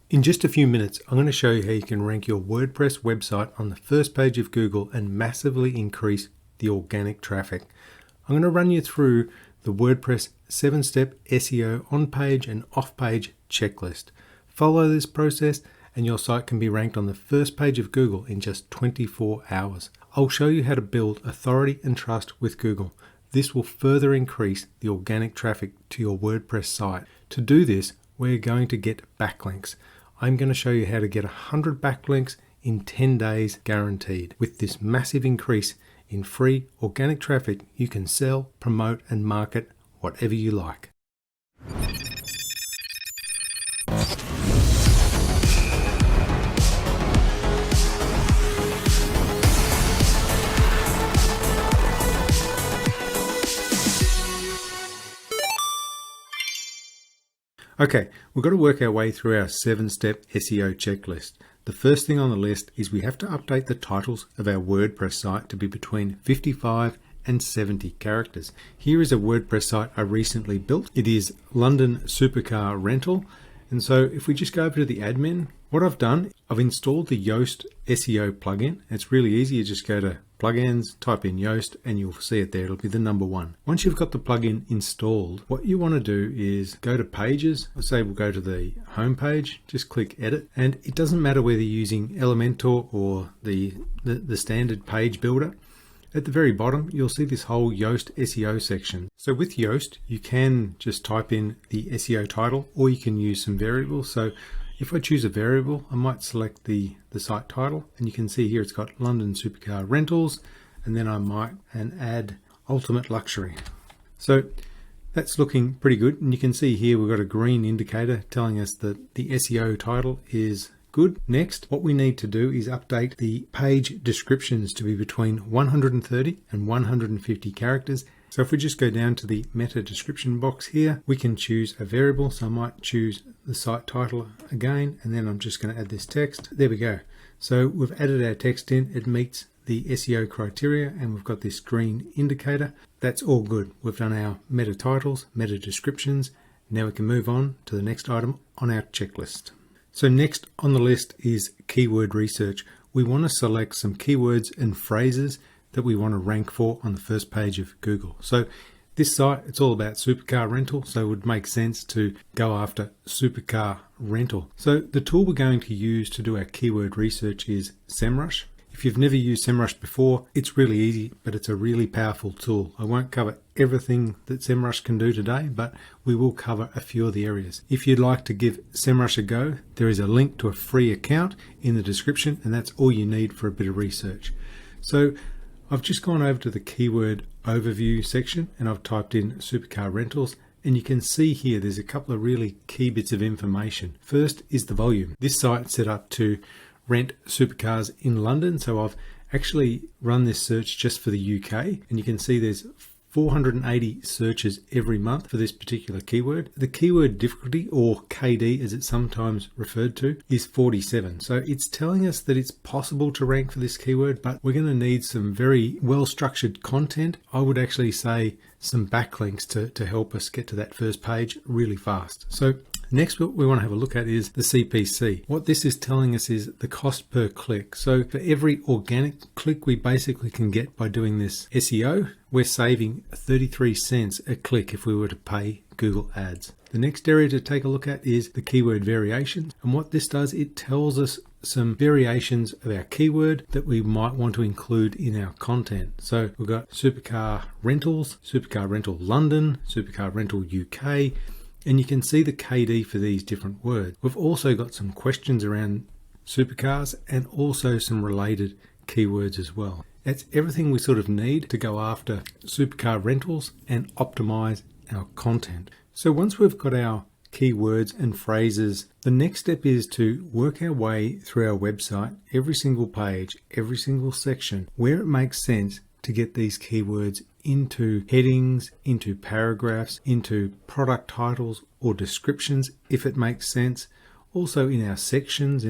In just a few minutes, I'm going to show you how you can rank your WordPress website on the first page of Google and massively increase the organic traffic. I'm going to run you through the WordPress 7-step SEO on-page and off-page checklist. Follow this process and your site can be ranked on the first page of Google in just 24 hours. I'll show you how to build authority and trust with Google. This will further increase the organic traffic to your WordPress site. To do this, we're going to get backlinks. I'm going to show you how to get 100 backlinks in 10 days guaranteed. With this massive increase in free organic traffic, you can sell, promote, and market whatever you like. Okay, we've got to work our way through our 7-step SEO checklist. The first thing on the list is we have to update the titles of our WordPress site to be between 55 and 70 characters. Here is a WordPress site I recently built. It is London Supercar Rental. And so if we just go over to the admin, what I've done, I've installed the Yoast SEO plugin. It's really easy. You just go to plugins, type in Yoast, and you'll see it there. It'll be the number one. Once you've got the plugin installed, what you want to do is go to pages. Let's say we'll go to the home page, just click edit. And it doesn't matter whether you're using Elementor or the standard page builder. At the very bottom, you'll see this whole Yoast SEO section. So with Yoast, you can just type in the SEO title, or you can use some variables. So if I choose a variable, I might select the site title, and you can see here it's got London Supercar Rentals, and then I might add Ultimate Luxury. So that's looking pretty good, and you can see here we've got a green indicator telling us that the SEO title is good. Next, what we need to do is update the page descriptions to be between 130 and 150 characters. So if we just go down to the meta description box here, we can choose a variable. So I might choose the site title again, and then I'm just going to add this text. There we go. So we've added our text in. It meets the SEO criteria, and we've got this green indicator. That's all good. We've done our meta titles, meta descriptions. Now we can move on to the next item on our checklist. So next on the list is keyword research. We want to select some keywords and phrases that we want to rank for on the first page of Google. So this site, it's all about supercar rental, so it would make sense to go after supercar rental. So the tool we're going to use to do our keyword research is SEMrush. If you've never used SEMrush before, it's really easy, but it's a really powerful tool. I won't cover everything that SEMrush can do today, but we will cover a few of the areas. If you'd like to give SEMrush a go, there is a link to a free account in the description, and that's all you need for a bit of research. So I've just gone over to the keyword overview section, and I've typed in supercar rentals. And you can see here there's a couple of really key bits of information. First is the volume. This site's set up to rent supercars in London. So I've actually run this search just for the UK, and you can see there's 480 searches every month for this particular keyword. The keyword difficulty, or KD as it's sometimes referred to, is 47. So it's telling us that it's possible to rank for this keyword, but we're going to need some very well-structured content. I would actually say some backlinks to help us get to that first page really fast. So next, what we want to have a look at is the CPC. What this is telling us is the cost per click. So for every organic click we basically can get by doing this SEO, we're saving 33 cents a click if we were to pay Google Ads. The next area to take a look at is the keyword variations. And what this does, it tells us some variations of our keyword that we might want to include in our content. So we've got supercar rentals, supercar rental London, supercar rental UK, and you can see the KD for these different words. We've also got some questions around supercars and also some related keywords as well. That's everything we sort of need to go after supercar rentals and optimize our content. So once we've got our keywords and phrases, the next step is to work our way through our website, every single page, every single section, where it makes sense to get these keywords into headings, into paragraphs, into product titles or descriptions, if it makes sense. Also in our sections,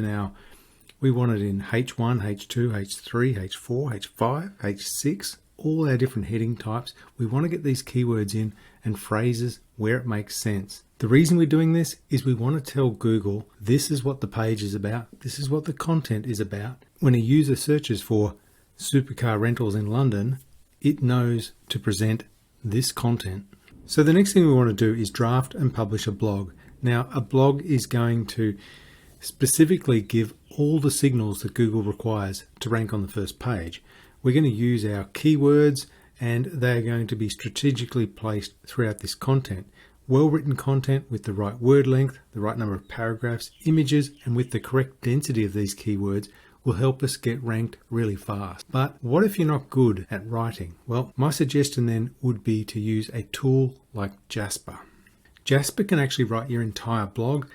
we want it in H1, H2, H3, H4, H5, H6, all our different heading types. We want to get these keywords in and phrases where it makes sense. The reason we're doing this is we want to tell Google this is what the page is about, this is what the content is about. When a user searches for supercar rentals in London, it knows to present this content. So the next thing we want to do is draft and publish a blog. Now, a blog is going to specifically give all the signals that Google requires to rank on the first page. We're going to use our keywords, and they're going to be strategically placed throughout this content. Well-written content with the right word length, the right number of paragraphs, images, and with the correct density of these keywords will help us get ranked really fast. But what if you're not good at writing? Well, my suggestion then would be to use a tool like Jasper. Jasper can actually write your entire blog,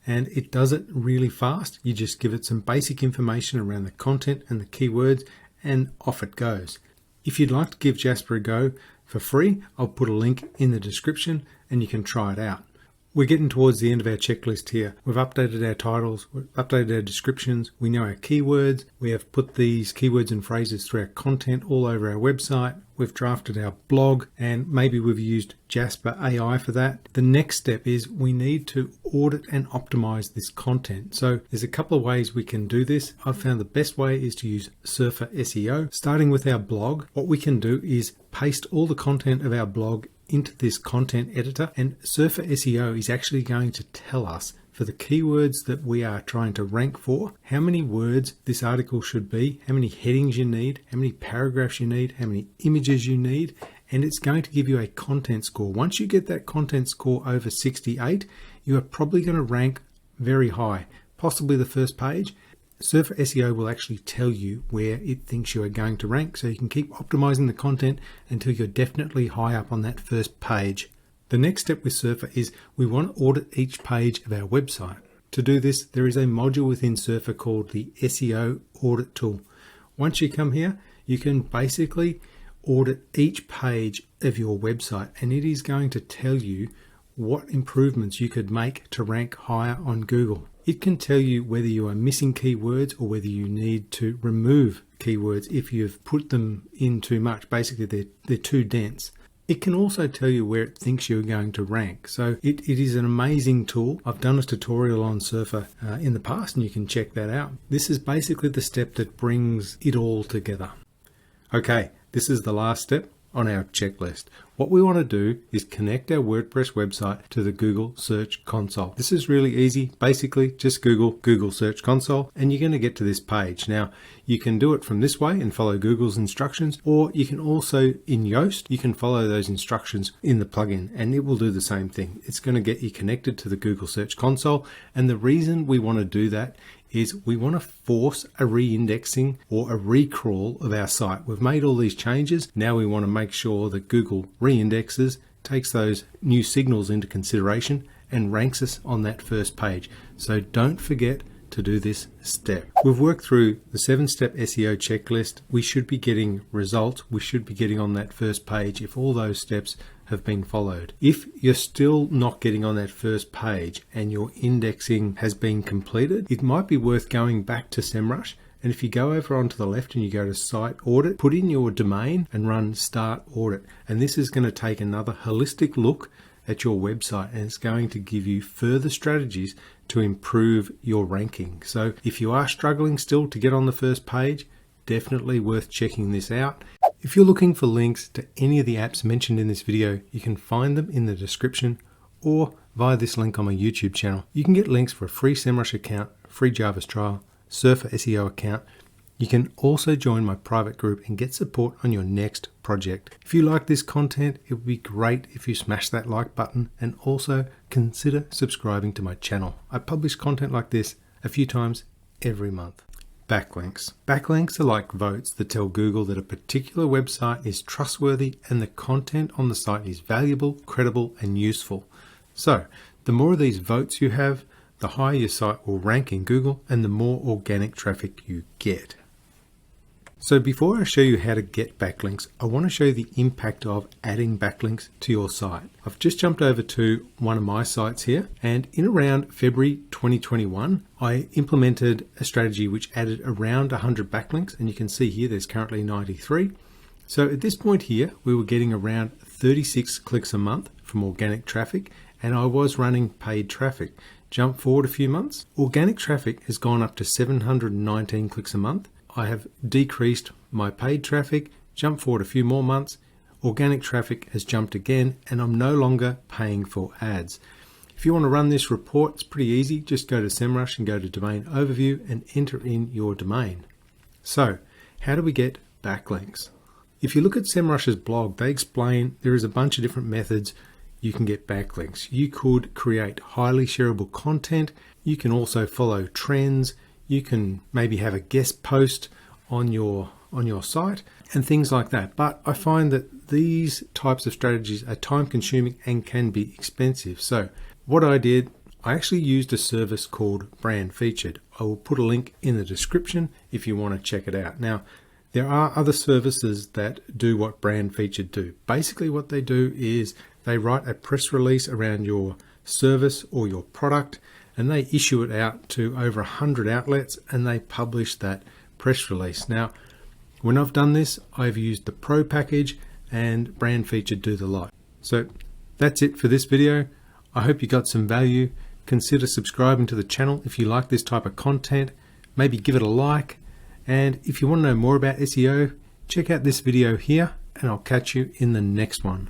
and it does it really fast. You just give it some basic information around the content and the keywords, and off it goes. If you'd like to give Jasper a go for free, I'll put a link in the description and you can try it out. We're getting towards the end of our checklist here. We've updated our titles, we've updated our descriptions, we know our keywords, we have put these keywords and phrases through our content all over our website, we've drafted our blog, and maybe we've used Jasper AI for that. The next step is we need to audit and optimize this content. So there's a couple of ways we can do this. I've found the best way is to use Surfer SEO. Starting with our blog, what we can do is paste all the content of our blog into this content editor, and Surfer SEO is actually going to tell us for the keywords that we are trying to rank for, how many words this article should be, how many headings you need, how many paragraphs you need, how many images you need, and it's going to give you a content score. Once you get that content score over 68, you are probably going to rank very high, possibly the first page. Surfer SEO will actually tell you where it thinks you are going to rank, so you can keep optimizing the content until you're definitely high up on that first page. The next step with Surfer is we want to audit each page of our website. To do this, there is a module within Surfer called the SEO Audit Tool. Once you come here, you can basically audit each page of your website, and it is going to tell you what improvements you could make to rank higher on Google. It can tell you whether you are missing keywords or whether you need to remove keywords if you've put them in too much. Basically, they're too dense. It can also tell you where it thinks you're going to rank. So it is an amazing tool. I've done a tutorial on Surfer in the past, and you can check that out. This is basically the step that brings it all together. Okay, this is the last step on our checklist. What we want to do is connect our WordPress website to the Google Search Console. This is really easy. Basically, just Google Search Console, and you're going to get to this page. Now, you can do it from this way and follow Google's instructions, or you can also, in Yoast, you can follow those instructions in the plugin, and it will do the same thing. It's going to get you connected to the Google Search Console, and the reason we want to do that is we want to force a re-indexing or a recrawl of our site. We've made all these changes. Now we want to make sure that Google re-indexes, takes those new signals into consideration, and ranks us on that first page. So don't forget to do this step. We've worked through the 7-step SEO checklist. We should be getting results. We should be getting on that first page if all those steps have been followed. If you're still not getting on that first page and your indexing has been completed, it might be worth going back to SEMrush. And if you go over onto the left and you go to Site Audit, put in your domain and run Start Audit. And this is going to take another holistic look at your website, and it's going to give you further strategies to improve your ranking. So if you are struggling still to get on the first page, definitely worth checking this out. If you're looking for links to any of the apps mentioned in this video, you can find them in the description or via this link on my YouTube channel. You can get links for a free SEMrush account, free Jarvis trial, Surfer SEO account. You can also join my private group and get support on your next project. If you like this content, it would be great if you smash that like button and also consider subscribing to my channel. I publish content like this a few times every month. Backlinks. Backlinks are like votes that tell Google that a particular website is trustworthy and the content on the site is valuable, credible, and useful. So, the more of these votes you have, the higher your site will rank in Google and the more organic traffic you get. So before I show you how to get backlinks, I want to show you the impact of adding backlinks to your site. I've just jumped over to one of my sites here, and in around February 2021, I implemented a strategy which added around 100 backlinks, and you can see here there's currently 93. So at this point here, we were getting around 36 clicks a month from organic traffic, and I was running paid traffic. Jump forward a few months, organic traffic has gone up to 719 clicks a month. I have decreased my paid traffic. Jump forward a few more months, organic traffic has jumped again, and I'm no longer paying for ads. If you want to run this report, it's pretty easy. Just go to SEMrush and go to Domain Overview and enter in your domain. So, how do we get backlinks? If you look at SEMrush's blog, they explain there is a bunch of different methods you can get backlinks. You could create highly shareable content. You can also follow trends. You can maybe have a guest post on your site and things like that. But I find that these types of strategies are time consuming and can be expensive. So what I did, I actually used a service called Brand Featured. I will put a link in the description if you want to check it out. Now, there are other services that do what Brand Featured do. Basically what they do is they write a press release around your service or your product, and they issue it out to over 100 outlets, and they publish that press release. Now, when I've done this, I've used the Pro package, and Brand Featured do the lot. So that's it for this video. I hope you got some value. Consider subscribing to the channel if you like this type of content. Maybe give it a like. And if you want to know more about SEO, check out this video here, and I'll catch you in the next one.